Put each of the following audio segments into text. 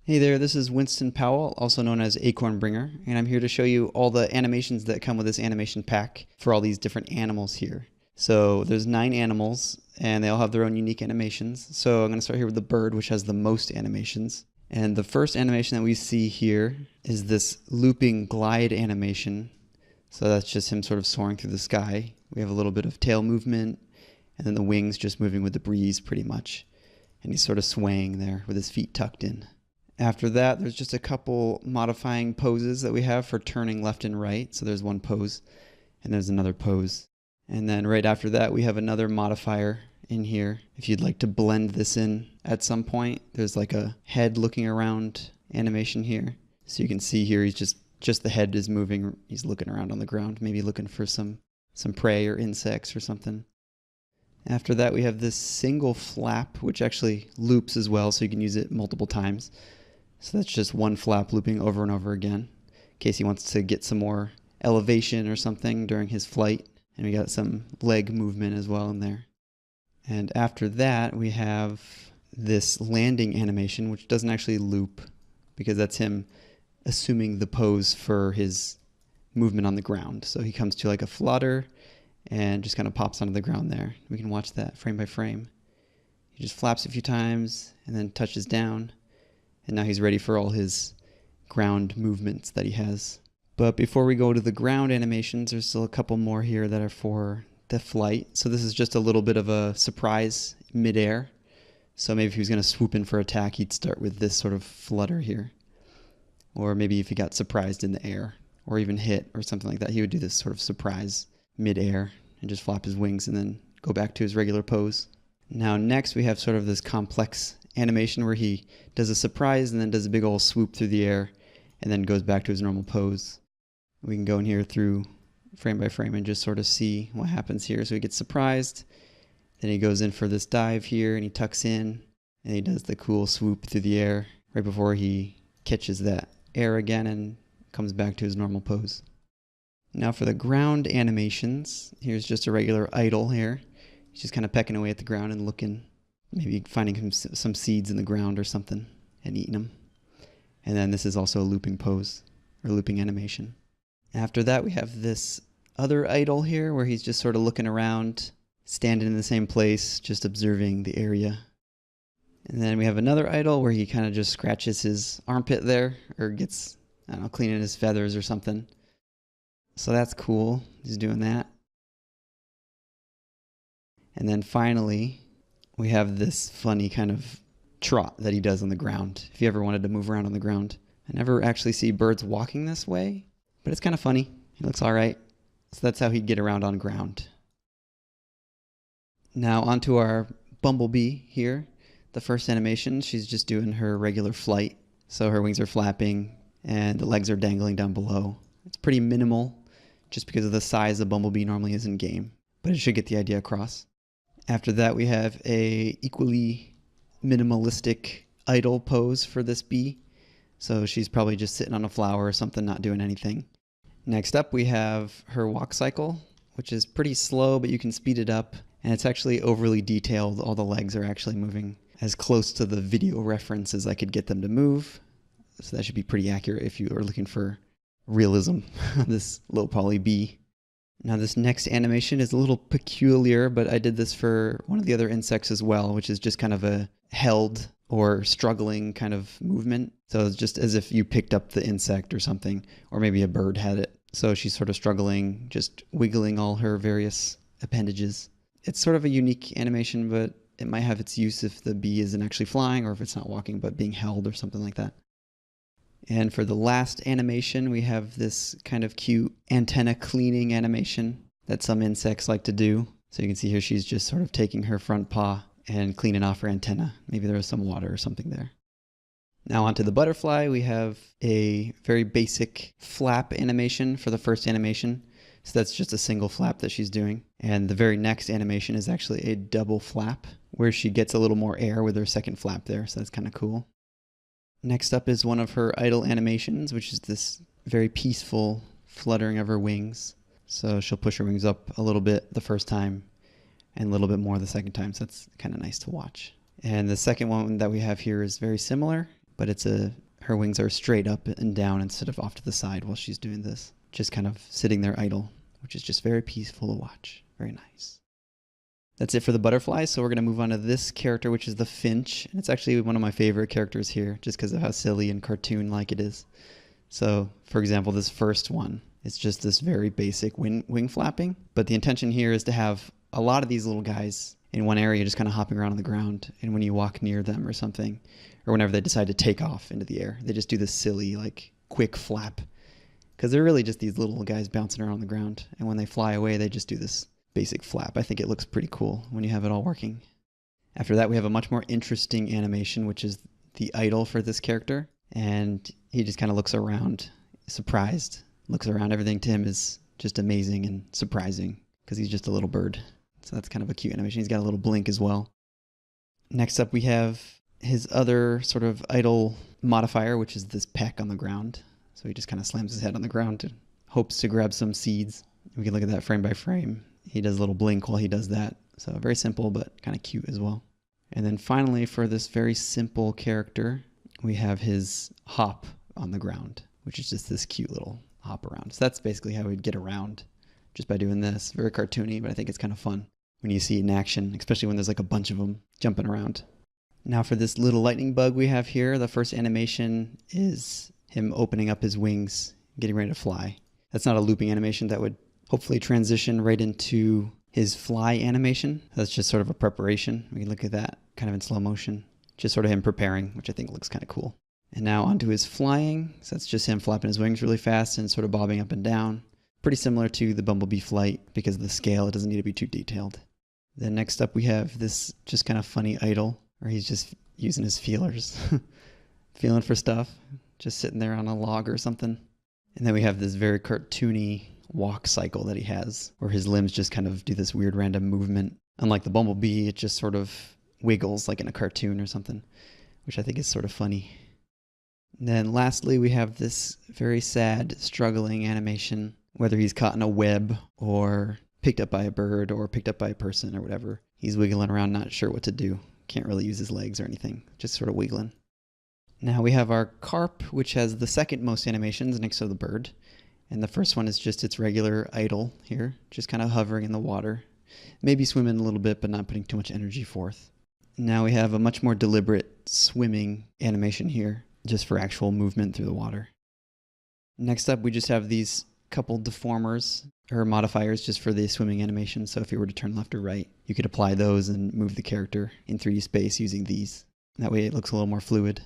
Hey there, this is Winston Powell, also known as Acorn Bringer, and I'm here to show you all the animations that come with this animation pack for all these different animals here. So there's 9 animals, and they all have their own unique animations. So I'm going to start here with the bird, which has the most animations. And the first animation that we see here is this looping glide animation. So that's just him sort of soaring through the sky. We have a little bit of tail movement, and then the wings just moving with the breeze pretty much. And he's sort of swaying there with his feet tucked in. After that, there's just a couple modifying poses that we have for turning left and right. So there's one pose, and there's another pose. And then right after that, we have another modifier in here. If you'd like to blend this in at some point, there's like a head looking around animation here. So you can see here, he's just the head is moving. He's looking around on the ground, maybe looking for some prey or insects or something. After that, we have this single flap, which actually loops as well, so you can use it multiple times. So that's just one flap looping over and over again, in case he wants to get some more elevation or something during his flight. And we got some leg movement as well in there. And after that, we have this landing animation, which doesn't actually loop, because that's him assuming the pose for his movement on the ground. So he comes to like a flutter and just kind of pops onto the ground there. We can watch that frame by frame. He just flaps a few times and then touches down. And now he's ready for all his ground movements that he has. But before we go to the ground animations, there's still a couple more here that are for the flight. So this is just a little bit of a surprise midair. So maybe if he was going to swoop in for attack, he'd start with this sort of flutter here. Or maybe if he got surprised in the air or even hit or something like that, he would do this sort of surprise midair and just flap his wings and then go back to his regular pose. Now next we have sort of this complex animation where he does a surprise and then does a big old swoop through the air and then goes back to his normal pose. We can go in here through frame by frame and just sort of see what happens here. So he gets surprised, then he goes in for this dive here and he tucks in and he does the cool swoop through the air right before he catches that air again and comes back to his normal pose. Now for the ground animations, here's just a regular idle here. He's just kind of pecking away at the ground and looking, maybe finding some seeds in the ground or something and eating them. And then this is also a looping pose or looping animation. After that, we have this other idle here where he's just sort of looking around, standing in the same place, just observing the area. And then we have another idle where he kind of just scratches his armpit there or gets, I don't know, cleaning his feathers or something. So that's cool. He's doing that. And then finally, we have this funny kind of trot that he does on the ground. If you ever wanted to move around on the ground. I never actually see birds walking this way, but it's kind of funny. He looks all right. So that's how he'd get around on ground. Now onto our bumblebee here. The first animation, she's just doing her regular flight. So her wings are flapping and the legs are dangling down below. It's pretty minimal just because of the size the bumblebee normally is in game, but it should get the idea across. After that, we have a equally minimalistic idle pose for this bee. So she's probably just sitting on a flower or something, not doing anything. Next up, we have her walk cycle, which is pretty slow, but you can speed it up. And it's actually overly detailed. All the legs are actually moving as close to the video reference as I could get them to move. So that should be pretty accurate if you are looking for realism, this low poly bee. Now this next animation is a little peculiar, but I did this for one of the other insects as well, which is just kind of a held or struggling kind of movement. So it's just as if you picked up the insect or something, or maybe a bird had it. So she's sort of struggling, just wiggling all her various appendages. It's sort of a unique animation, but it might have its use if the bee isn't actually flying or if it's not walking but being held or something like that. And for the last animation, we have this kind of cute antenna cleaning animation that some insects like to do. So you can see here she's just sort of taking her front paw and cleaning off her antenna. Maybe there was some water or something there. Now onto the butterfly, we have a very basic flap animation for the first animation. So that's just a single flap that she's doing. And the very next animation is actually a double flap where she gets a little more air with her second flap there. So that's kind of cool. Next up is one of her idle animations, which is this very peaceful fluttering of her wings. So she'll push her wings up a little bit the first time and a little bit more the second time. So that's kind of nice to watch. And the second one that we have here is very similar. but her wings are straight up and down instead of off to the side while she's doing this. Just kind of sitting there idle, which is just very peaceful to watch. Very nice. That's it for the butterflies, so we're going to move on to this character, which is the finch. And it's actually one of my favorite characters here, just because of how silly and cartoon-like it is. So, for example, this first one, it's just this very basic wing flapping. But the intention here is to have a lot of these little guys in one area just kind of hopping around on the ground. And when you walk near them or something, or whenever they decide to take off into the air, they just do this silly, like, quick flap. Because they're really just these little guys bouncing around on the ground. And when they fly away, they just do this basic flap. I think it looks pretty cool when you have it all working. After that, we have a much more interesting animation, which is the idol for this character. And he just kind of looks around, surprised, looks around. Everything to him is just amazing and surprising because he's just a little bird. So that's kind of a cute animation. He's got a little blink as well. Next up, we have his other sort of idol modifier, which is this peck on the ground. So he just kind of slams his head on the ground and hopes to grab some seeds. We can look at that frame by frame. He does a little blink while he does that. So very simple, but kind of cute as well. And then finally, for this very simple character, we have his hop on the ground, which is just this cute little hop around. So that's basically how he'd get around, just by doing this. Very cartoony, but I think it's kind of fun when you see it in action, especially when there's like a bunch of them jumping around. Now for this little lightning bug we have here, the first animation is him opening up his wings, getting ready to fly. That's not a looping animation. That would hopefully transition right into his fly animation. That's just sort of a preparation. We can look at that kind of in slow motion. Just sort of him preparing, which I think looks kind of cool. And now onto his flying. So that's just him flapping his wings really fast and sort of bobbing up and down. Pretty similar to the bumblebee flight because of the scale. It doesn't need to be too detailed. Then next up we have this just kind of funny idol where he's just using his feelers. Feeling for stuff. Just sitting there on a log or something. And then we have this very cartoony walk cycle that he has where his limbs just kind of do this weird random movement. Unlike the bumblebee, it just sort of wiggles like in a cartoon or something, which I think is sort of funny. And then lastly, we have this very sad, struggling animation, whether he's caught in a web or picked up by a bird or picked up by a person or whatever. He's wiggling around, not sure what to do. Can't really use his legs or anything, just sort of wiggling. Now we have our carp, which has the second most animations next to the bird. And the first one is just its regular idle here, just kind of hovering in the water. Maybe swimming a little bit, but not putting too much energy forth. Now we have a much more deliberate swimming animation here, just for actual movement through the water. Next up, we just have these couple deformers, or modifiers, just for the swimming animation. So if you were to turn left or right, you could apply those and move the character in 3D space using these. That way it looks a little more fluid.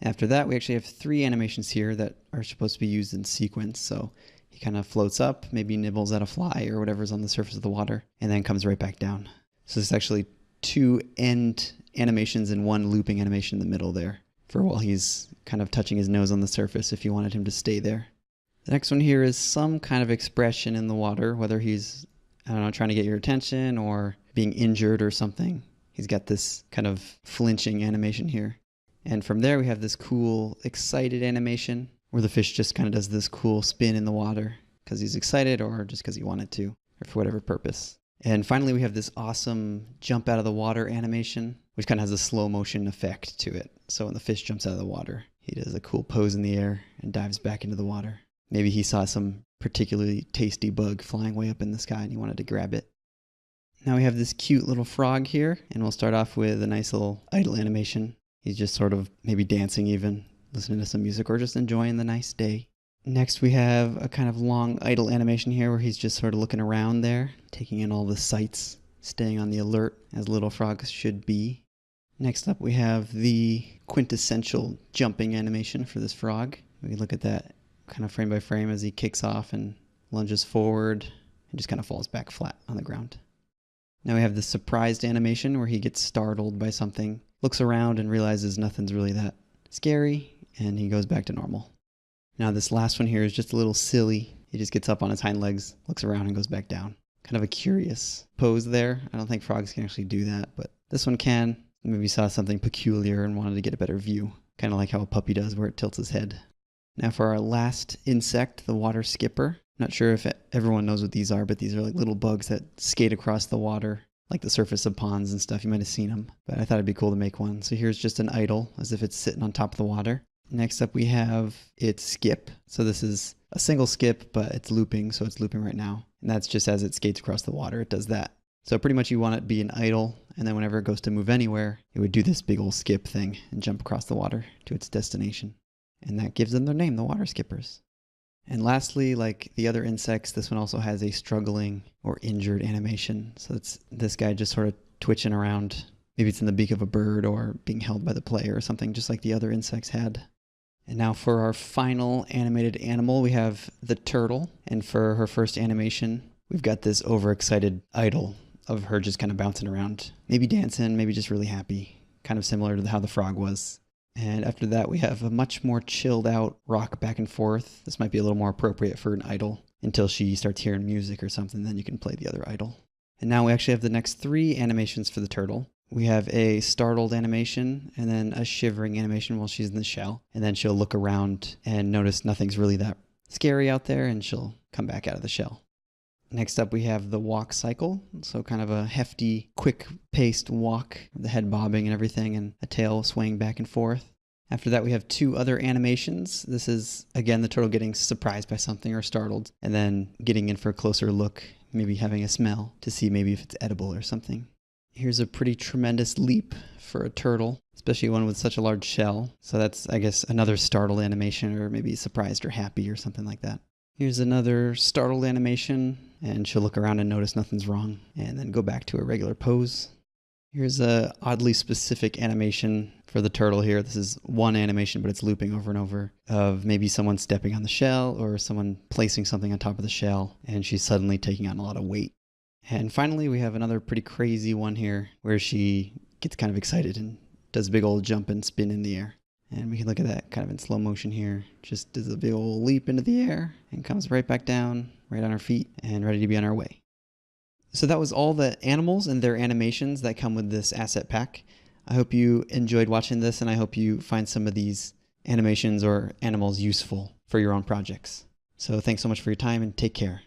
After that, we actually have 3 animations here that are supposed to be used in sequence. So he kind of floats up, maybe nibbles at a fly or whatever's on the surface of the water, and then comes right back down. So it's actually 2 end animations and 1 looping animation in the middle there for while he's kind of touching his nose on the surface if you wanted him to stay there. The next one here is some kind of expression in the water, whether he's, I don't know, trying to get your attention or being injured or something. He's got this kind of flinching animation here. And from there we have this cool excited animation where the fish just kind of does this cool spin in the water because he's excited or just because he wanted to or for whatever purpose. And finally we have this awesome jump out of the water animation, which kind of has a slow motion effect to it. So when the fish jumps out of the water, he does a cool pose in the air and dives back into the water. Maybe he saw some particularly tasty bug flying way up in the sky and he wanted to grab it. Now we have this cute little frog here, and we'll start off with a nice little idle animation. He's just sort of maybe dancing even, listening to some music, or just enjoying the nice day. Next we have a kind of long idle animation here where he's just sort of looking around there, taking in all the sights, staying on the alert as little frogs should be. Next up we have the quintessential jumping animation for this frog. We can look at that kind of frame by frame as he kicks off and lunges forward and just kind of falls back flat on the ground. Now we have the surprised animation where he gets startled by something, looks around and realizes nothing's really that scary, and he goes back to normal. Now this last one here is just a little silly. He just gets up on his hind legs, looks around, and goes back down. Kind of a curious pose there. I don't think frogs can actually do that, but this one can. Maybe saw something peculiar and wanted to get a better view. Kind of like how a puppy does where it tilts his head. Now for our last insect, the water skipper. Not sure if everyone knows what these are, but these are like little bugs that skate across the water like the surface of ponds and stuff. You might have seen them, but I thought it'd be cool to make one. So here's just an idle, as if it's sitting on top of the water. Next up we have its skip. So this is a single skip, but it's looping, so it's looping right now. And that's just as it skates across the water, it does that. So pretty much you want it to be an idle, and then whenever it goes to move anywhere, it would do this big old skip thing and jump across the water to its destination. And that gives them their name, the water skippers. And lastly, like the other insects, this one also has a struggling or injured animation. So it's this guy just sort of twitching around. Maybe it's in the beak of a bird or being held by the player or something, just like the other insects had. And now for our final animated animal, we have the turtle. And for her first animation, we've got this overexcited idol of her just kind of bouncing around, maybe dancing, maybe just really happy, kind of similar to how the frog was. And after that, we have a much more chilled out rock back and forth. This might be a little more appropriate for an idol until she starts hearing music or something, then you can play the other idol. And now we actually have the next 3 animations for the turtle. We have a startled animation and then a shivering animation while she's in the shell. And then she'll look around and notice nothing's really that scary out there, and she'll come back out of the shell. Next up, we have the walk cycle. So kind of a hefty, quick-paced walk, with the head bobbing and everything, and a tail swaying back and forth. After that, we have 2 other animations. This is, again, the turtle getting surprised by something or startled, and then getting in for a closer look, maybe having a smell to see maybe if it's edible or something. Here's a pretty tremendous leap for a turtle, especially one with such a large shell. So that's, I guess, another startled animation, or maybe surprised or happy or something like that. Here's another startled animation, and she'll look around and notice nothing's wrong, and then go back to her regular pose. Here's a oddly specific animation for the turtle here. This is one animation, but it's looping over and over, of maybe someone stepping on the shell or someone placing something on top of the shell, and she's suddenly taking on a lot of weight. And finally, we have another pretty crazy one here, where she gets kind of excited and does a big old jump and spin in the air. And we can look at that kind of in slow motion here. Just does a big old leap into the air and comes right back down, right on her feet, and ready to be on our way. So that was all the animals and their animations that come with this asset pack. I hope you enjoyed watching this, and I hope you find some of these animations or animals useful for your own projects. So thanks so much for your time, and take care.